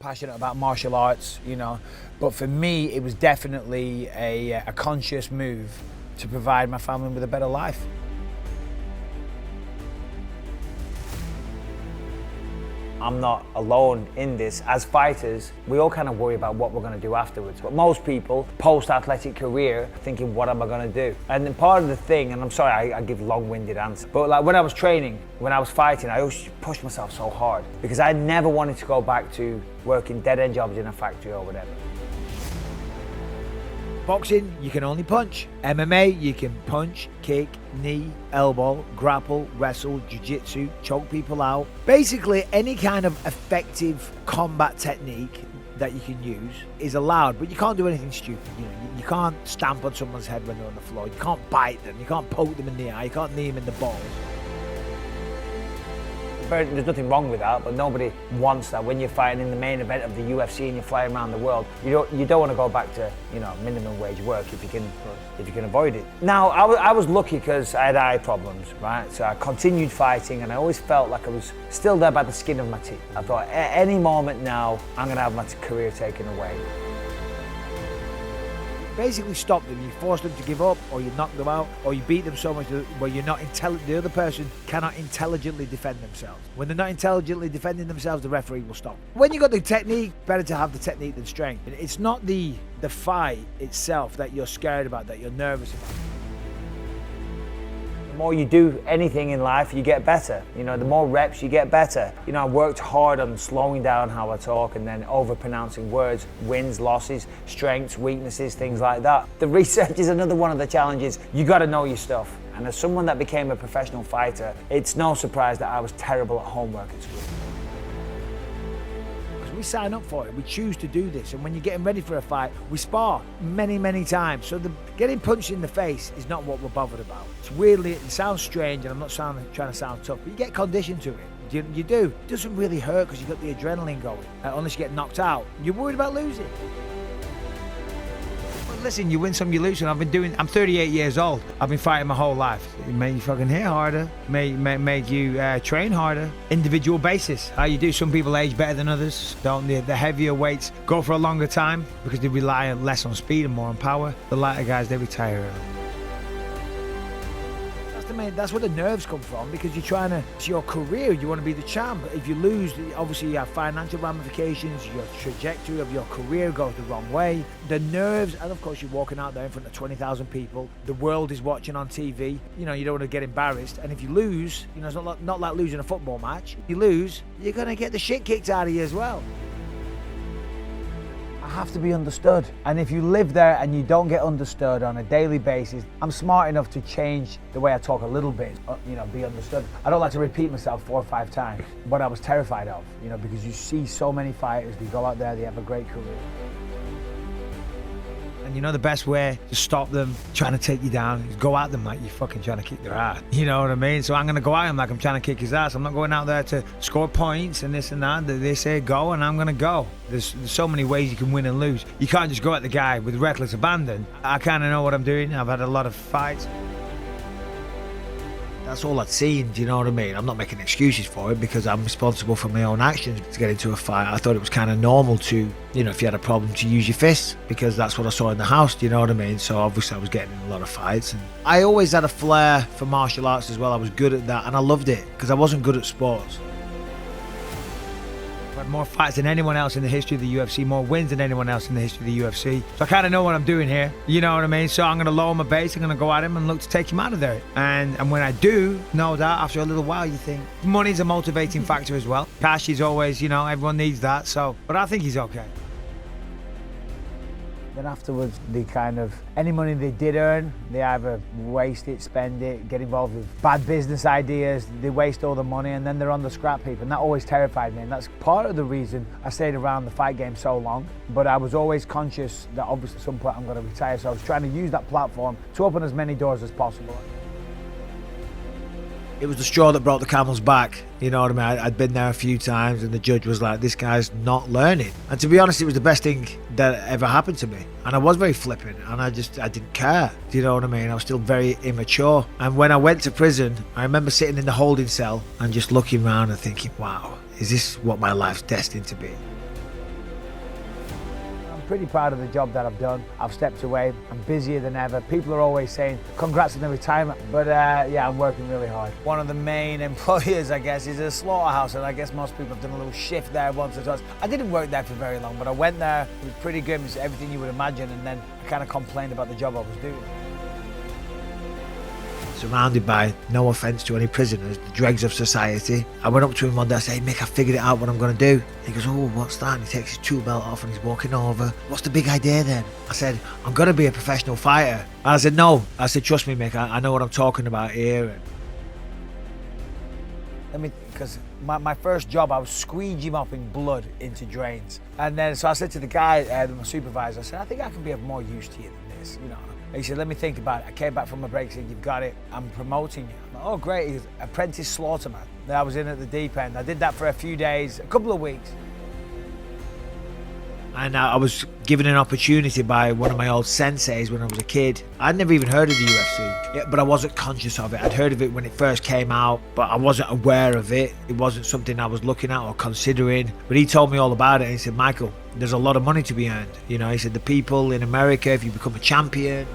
passionate about martial arts, you know, but for me, it was definitely a conscious move to provide my family with a better life. I'm not alone in this. As fighters, we all kind of worry about what we're going to do afterwards. But most people, post-athletic career, thinking, what am I going to do? And then part of the thing, and I'm sorry I give long-winded answers, but like when I was training, when I was fighting, I always pushed myself so hard because I never wanted to go back to working dead-end jobs in a factory or whatever. Boxing, you can only punch. MMA, you can punch, kick, knee, elbow, grapple, wrestle, jiu-jitsu, choke people out. Basically, any kind of effective combat technique that you can use is allowed, but you can't do anything stupid. You know, you can't stamp on someone's head when they're on the floor. You can't bite them. You can't poke them in the eye. You can't knee them in the balls. There's nothing wrong with that, but nobody wants that. When you're fighting in the main event of the UFC and you're flying around the world, you don't want to go back to, you know, minimum wage work if you can avoid it. Now, I was lucky because I had eye problems, right? So I continued fighting, and I always felt like I was still there by the skin of my teeth. I thought, at any moment now, I'm going to have my career taken away. Basically stop them. You force them to give up, or you knock them out, or you beat them so much where you're not the other person cannot intelligently defend themselves. When they're not intelligently defending themselves, the referee will stop. When you got the technique, better to have the technique than strength. It's not the fight itself that you're scared about, that you're nervous about. The more you do anything in life, you get better. You know, the more reps, you get better. You know, I worked hard on slowing down how I talk and then over-pronouncing words, wins, losses, strengths, weaknesses, things like that. The research is another one of the challenges. You got to know your stuff. And as someone that became a professional fighter, it's no surprise that I was terrible at homework at school. We sign up for it, we choose to do this, and when you're getting ready for a fight, we spar many times. So getting punched in the face is not what we're bothered about. It's weirdly, it sounds strange, and I'm not trying to sound tough, but you get conditioned to it. You do. It doesn't really hurt because you've got the adrenaline going, unless you get knocked out. You're worried about losing. Listen, you win some, you lose some. I'm 38 years old. I've been fighting my whole life. It made you fucking hit harder, make you train harder. Individual basis, how you do. Some people age better than others. Don't the heavier weights go for a longer time because they rely less on speed and more on power. The lighter guys, they retire early. That's where the nerves come from, because it's your career, you want to be the champ. If you lose, obviously you have financial ramifications, your trajectory of your career goes the wrong way. The nerves, and of course you're walking out there in front of 20,000 people, the world is watching on TV, you know, you don't want to get embarrassed. And if you lose, you know, it's not like losing a football match. You lose, you're going to get the shit kicked out of you as well. I have to be understood. And if you live there and you don't get understood on a daily basis, I'm smart enough to change the way I talk a little bit, you know, be understood. I don't like to repeat myself 4 or 5 times, what I was terrified of, you know, because you see so many fighters, they go out there, they have a great career. And you know the best way to stop them trying to take you down is go at them like you're fucking trying to kick their ass. You know what I mean? So I'm going to go at him like I'm trying to kick his ass. I'm not going out there to score points and this and that. They say go, and I'm going to go. There's so many ways you can win and lose. You can't just go at the guy with reckless abandon. I kind of know what I'm doing. I've had a lot of fights. That's all I'd seen, do you know what I mean? I'm not making excuses for it because I'm responsible for my own actions to get into a fight. I thought it was kind of normal to, you know, if you had a problem to use your fists, because that's what I saw in the house, do you know what I mean? So obviously I was getting in a lot of fights. And I always had a flair for martial arts as well. I was good at that and I loved it because I wasn't good at sports. I've had more fights than anyone else in the history of the UFC, more wins than anyone else in the history of the UFC. So I kind of know what I'm doing here, you know what I mean? So I'm going to lower my base, I'm going to go at him and look to take him out of there. And when I do, no doubt, after a little while, you think money's a motivating factor as well. Cash is always, you know, everyone needs that. So, but I think he's okay. Then afterwards, they kind of, any money they did earn, they either waste it, spend it, get involved with bad business ideas, they waste all the money, and then they're on the scrap heap, and that always terrified me, and that's part of the reason I stayed around the fight game so long. But I was always conscious that obviously at some point I'm going to retire, so I was trying to use that platform to open as many doors as possible. It was the straw that broke the camel's back, you know what I mean? I'd been there a few times and the judge was like, this guy's not learning. And to be honest, it was the best thing that ever happened to me. And I was very flippant and I didn't care, do you know what I mean? I was still very immature. And when I went to prison, I remember sitting in the holding cell and just looking around and thinking, wow, is this what my life's destined to be? pretty proud of the job that I've done. I've stepped away. I'm busier than ever. People are always saying, congrats on the retirement. But yeah, I'm working really hard. One of the main employers, I guess, is a slaughterhouse. And I guess most people have done a little shift there once or twice. I didn't work there for very long, but I went there. It was pretty good. It was everything you would imagine. And then I kind of complained about the job I was doing. Surrounded by, no offence to any prisoners, the dregs of society. I went up to him one day, I said, hey Mick, I figured it out what I'm going to do. He goes, oh, what's that? And he takes his tool belt off and he's walking over. What's the big idea then? I said, I'm going to be a professional fighter. And I said, no. I said, trust me, Mick, I know what I'm talking about here. Because my first job, I was squeegee mopping blood into drains. And then, so I said to the guy, my supervisor, I said, I think I can be of more use to you than this, you know. He said, let me think about it. I came back from my break, he said, you've got it. I'm promoting you. I'm like, oh, great. He goes, apprentice slaughterman. Then I was in at the deep end. I did that for a few days, a couple of weeks. And I was given an opportunity by one of my old senseis when I was a kid. I'd never even heard of the UFC, but I wasn't conscious of it. I'd heard of it when it first came out, but I wasn't aware of it. It wasn't something I was looking at or considering. But he told me all about it. And he said, Michael, there's a lot of money to be earned. You know, he said, the people in America, if you become a champion,